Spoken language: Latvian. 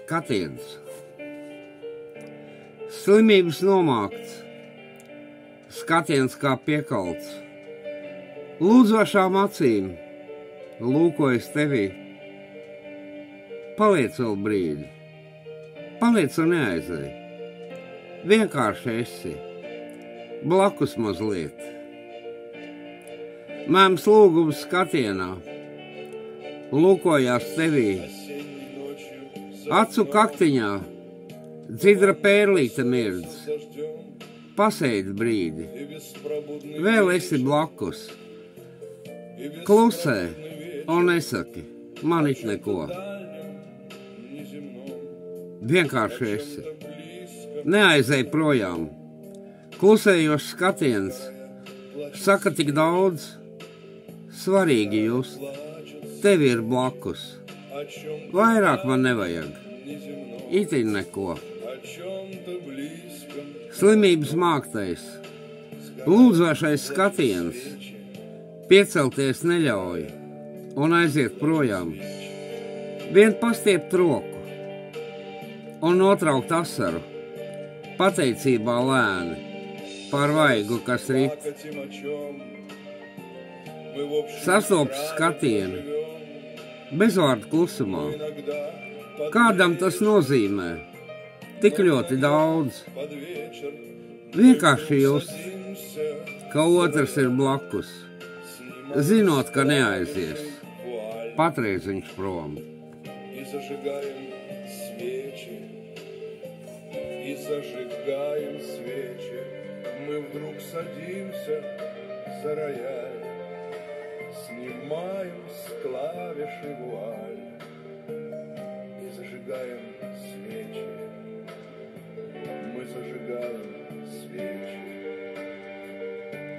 Skatiens. Slimības nomākts, skatiens kā piekalts. Lūdzošām acīm lūkojas tevī. Paliec vēl brīdi, paliec un neaizej. Vienkārši esi, blakus mazliet. Mēms lūgums skatienā, lūkojās tevī. Acu kaktiņā dzidra pērlīte mirdz. Pasēdi brīdi, vēl esi blakus. Klusē un nesaki man it neko. Vienkārši esi, neaizej projām. Klusējošs skatiens saka tik daudz, svarīgi just, tevi ir blakus. Vairāk man nevajag, itin neko. Slimības māktais, lūdzošais skatiens, piecelties neļauj un aiziet projām. Vien pastiept roku un notraukt asaru, pateicībā lēni par vaigu, kas rit. Sastops skatieni, bezvārdu klusumā. Kādam tas nozīmē tik ļoti daudz. Vienkārši just, ka otrs ir blakus, zinot, ka neaizies. Patreiz viņš prom. И зажигаем свечи, мы вдруг садимся за рояль, снимаем с клавиши вуаль и зажигаем